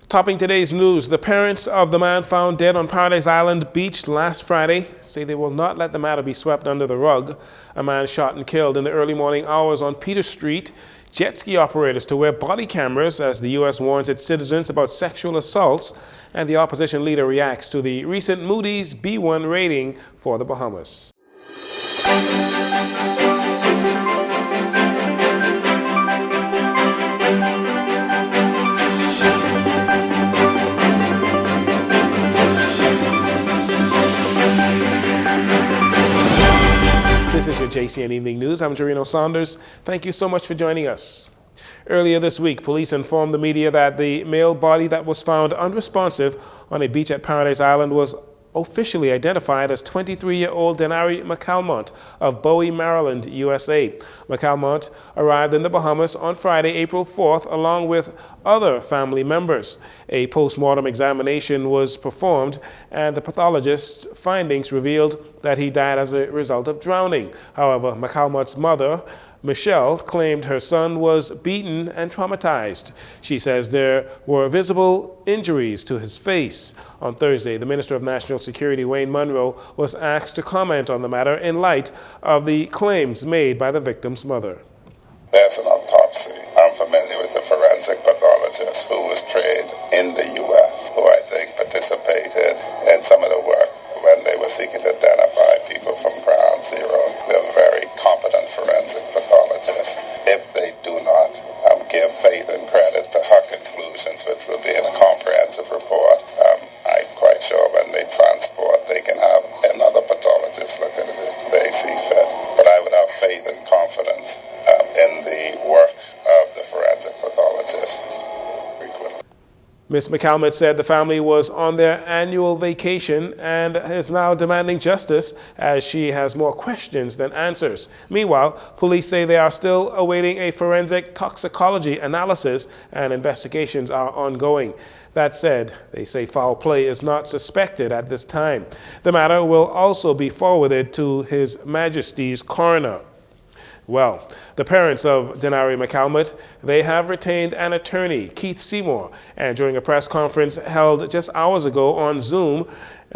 Topping today's news, the parents of the man found dead on Paradise Island beach last Friday say they will not let the matter be swept under the rug. A man shot and killed in the early morning hours on Peter Street. Jet ski operators to wear body cameras as the U.S. warns its citizens about sexual assaults, and the opposition leader reacts to the recent Moody's B1 rating for the Bahamas. This is your Jcn Evening News. I'm Jarino Saunders. Thank you so much for joining us. Earlier this week, police informed the media that the male body that was found unresponsive on a beach at Paradise Island was officially identified as 23-year-old Denari McCalmont of Bowie, Maryland, USA. McCalmont arrived in the Bahamas on Friday, April 4th, along with other family members. A post-mortem examination was performed, and the pathologist's findings revealed that he died as a result of drowning. However, McCalmont's mother, Michelle, claimed her son was beaten and traumatized. She says there were visible injuries to his face. On Thursday, the Minister of National Security, Wayne Munro, was asked to comment on the matter in light of the claims made by the victim's mother. There's an autopsy. I'm familiar with the forensic pathologist who was trained in the U.S., who I think participated in some of the work when they were seeking to identify people from ground zero. They're very competent forensic pathologists. If they do not give faith and credit to her conclusions, which will be in a comprehensive report, I'm quite sure when they transport, they can have another pathologist look at it if they see fit. But I would have faith and confidence in the work of the forensic pathologists. Ms. McCalmont said the family was on their annual vacation and is now demanding justice as she has more questions than answers. Meanwhile, police say they are still awaiting a forensic toxicology analysis and investigations are ongoing. That said, they say foul play is not suspected at this time. The matter will also be forwarded to His Majesty's coroner. Well, the parents of Denari McCalmont, they have retained an attorney, Keith Seymour, and during a press conference held just hours ago on Zoom,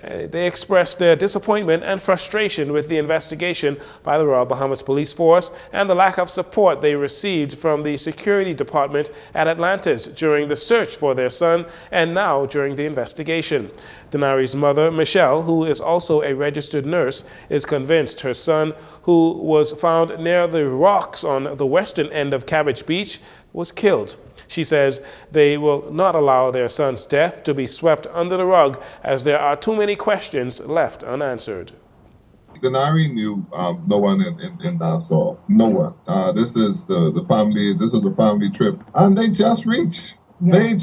they expressed their disappointment and frustration with the investigation by the Royal Bahamas Police Force and the lack of support they received from the security department at Atlantis during the search for their son and now during the investigation. Denari's mother, Michelle, who is also a registered nurse, is convinced her son, who was found near the rocks on the western end of Cabbage Beach, was killed. She says they will not allow their son's death to be swept under the rug as there are too many questions left unanswered. Denari knew no one in Nassau. No one. This is the family. This is a family trip, and they just reached. Yeah.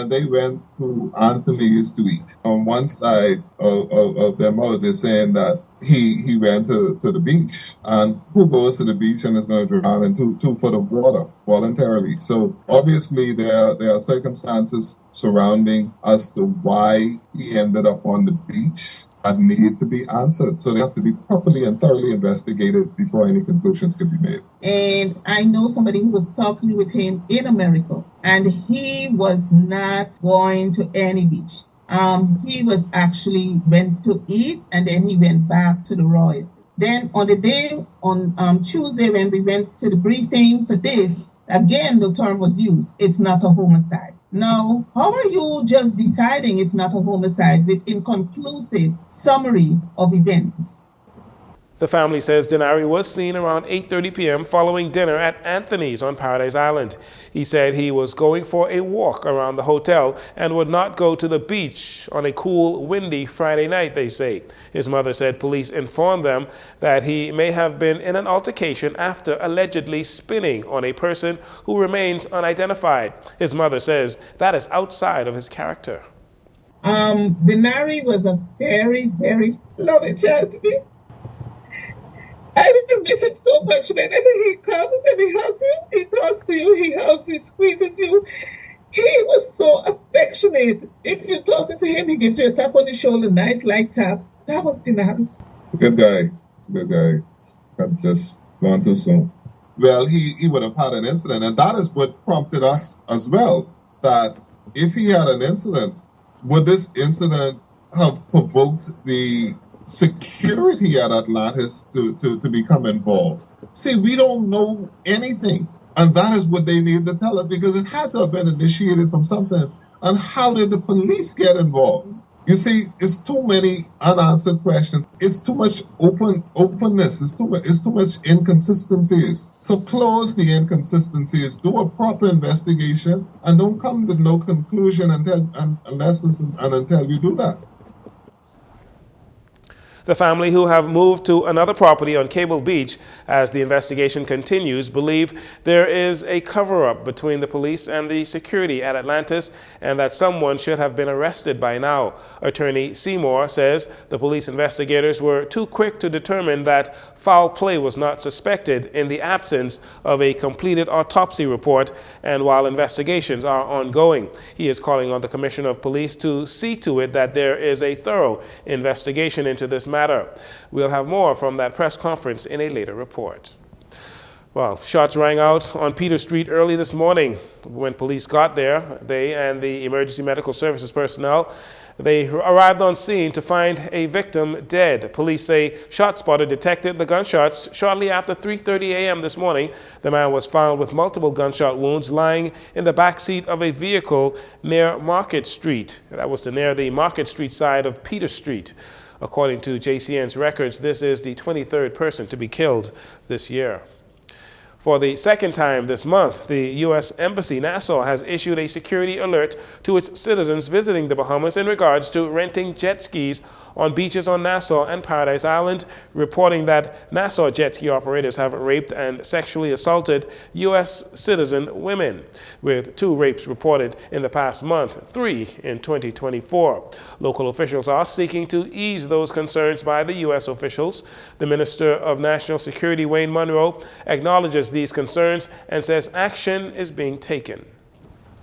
They went to Anthony's to eat. On one side of their mouth, they're saying that he went to the beach, and who goes to the beach and is going to drown in 2 foot of water voluntarily? So obviously there are circumstances surrounding as to why he ended up on the beach that need to be answered. So they have to be properly and thoroughly investigated before any conclusions could be made. And I know somebody who was talking with him in America, and he was not going to any beach. He was actually went to eat, and then he went back to the Royal. Then on the day, on Tuesday, when we went to the briefing for this, again, the term was used, it's not a homicide. Now, how are you just deciding it's not a homicide with inconclusive summary of events? The family says Denari was seen around 8:30 p.m. following dinner at Anthony's on Paradise Island. He said he was going for a walk around the hotel and would not go to the beach on a cool, windy Friday night, they say. His mother said police informed them that he may have been in an altercation after allegedly spinning on a person who remains unidentified. His mother says that is outside of his character. Denari was a very, very loving child to me. I didn't miss it so much. Whenever he comes and he hugs you, he talks to you, he hugs, he squeezes you. He was so affectionate. If you're talking to him, he gives you a tap on the shoulder, nice light tap. That was Denari. Good guy. Good guy. I've just gone too soon. Well, he would have had an incident, and that is what prompted us as well, that if he had an incident, would this incident have provoked the security at Atlantis to become involved? See, we don't know anything. And that is what they need to tell us, because it had to have been initiated from something. And how did the police get involved? You see, it's too many unanswered questions. It's too much openness. It's too much inconsistencies. So close the inconsistencies. Do a proper investigation, and don't come to no conclusion unless you do that. The family, who have moved to another property on Cable Beach as the investigation continues, believe there is a cover-up between the police and the security at Atlantis and that someone should have been arrested by now. Attorney Seymour says the police investigators were too quick to determine that foul play was not suspected in the absence of a completed autopsy report and while investigations are ongoing. He is calling on the Commissioner of Police to see to it that there is a thorough investigation into this matter. We'll have more from that press conference in a later report. Well, shots rang out on Peter Street early this morning. When police got there, they and the emergency medical services personnel, they arrived on scene to find a victim dead. Police say ShotSpotter detected the gunshots shortly after 3:30 a.m. this morning. The man was found with multiple gunshot wounds lying in the back seat of a vehicle near Market Street. That was near the Market Street side of Peter Street. According to JCN's records, this is the 23rd person to be killed this year. For the second time this month, the U.S. Embassy Nassau has issued a security alert to its citizens visiting the Bahamas in regards to renting jet skis on beaches on Nassau and Paradise Island, reporting that Nassau jet ski operators have raped and sexually assaulted U.S. citizen women, with 2 rapes reported in the past month, 3 in 2024. Local officials are seeking to ease those concerns by the U.S. officials. The Minister of National Security, Wayne Munro, acknowledges these concerns and says action is being taken.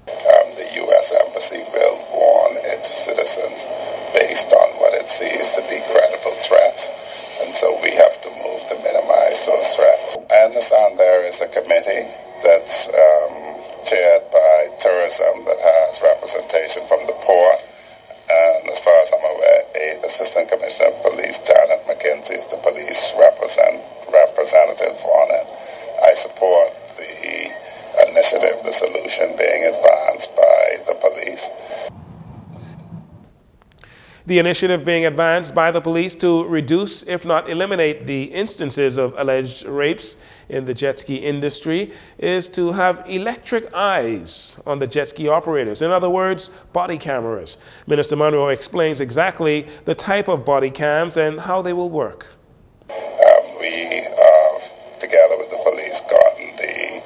The U.S. Embassy will warn its citizens based on what it sees to be credible threats, and so we have to move to minimize those threats. I understand there is a committee that's chaired by tourism that has representation from the port, and as far as I'm aware, Assistant Commissioner of Police Janet McKenzie is the police representative on it. I support the initiative, the solution being advanced by the police. The initiative being advanced by the police to reduce, if not eliminate, the instances of alleged rapes in the jet ski industry is to have electric eyes on the jet ski operators. In other words, body cameras. Minister Munro explains exactly the type of body cams and how they will work. We have, together with the police, gotten the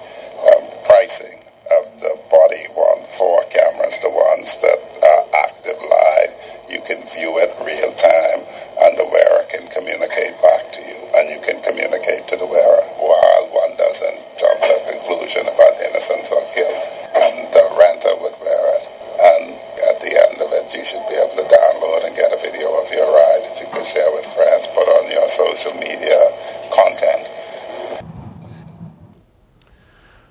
pricing of the body-worn 4 cameras, the ones that are active live. You can view it real time, and the wearer can communicate back to you, and you can communicate to the wearer while one doesn't jump to a conclusion about innocence or guilt. And the renter would wear it, and at the end of it, you should be able to download and get a video of your ride that you can share with friends, put on your social media content.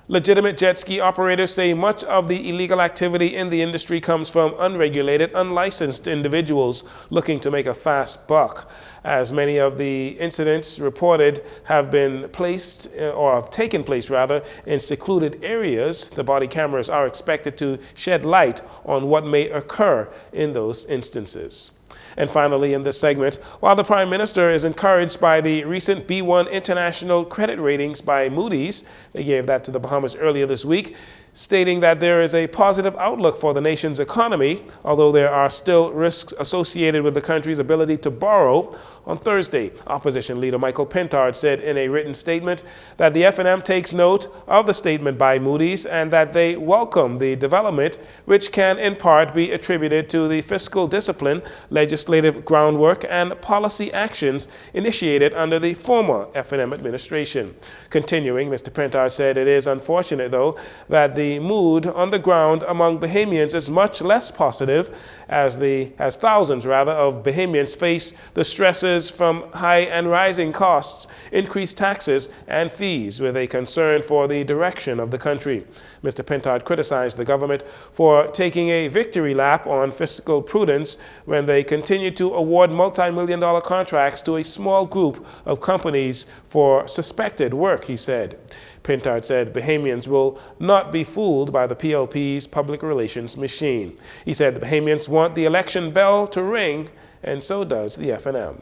Legitimate jet ski operators say much of the illegal activity in the industry comes from unregulated, unlicensed individuals looking to make a fast buck. As many of the incidents reported have been placed, or have taken place rather, in secluded areas, the body cameras are expected to shed light on what may occur in those instances. And finally, in this segment, while the Prime Minister is encouraged by the recent B1 international credit ratings by Moody's, they gave that to the Bahamas earlier this week, stating that there is a positive outlook for the nation's economy, although there are still risks associated with the country's ability to borrow. On Thursday, opposition leader Michael Pintard said in a written statement that the FNM takes note of the statement by Moody's and that they welcome the development, which can in part be attributed to the fiscal discipline, legislative groundwork, and policy actions initiated under the former FNM administration. Continuing, Mr. Pintard said it is unfortunate, though, that the the mood on the ground among Bahamians is much less positive as thousands of Bahamians face the stresses from high and rising costs, increased taxes and fees, with a concern for the direction of the country. Mr. Pintard criticized the government for taking a victory lap on fiscal prudence when they continue to award multi-million-dollar contracts to a small group of companies for suspected work, he said. Pintard said Bahamians will not be fooled by the PLP's public relations machine. He said the Bahamians want the election bell to ring, and so does the FNM.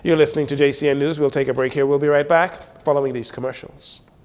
You're listening to JCN News. We'll take a break here. We'll be right back following these commercials.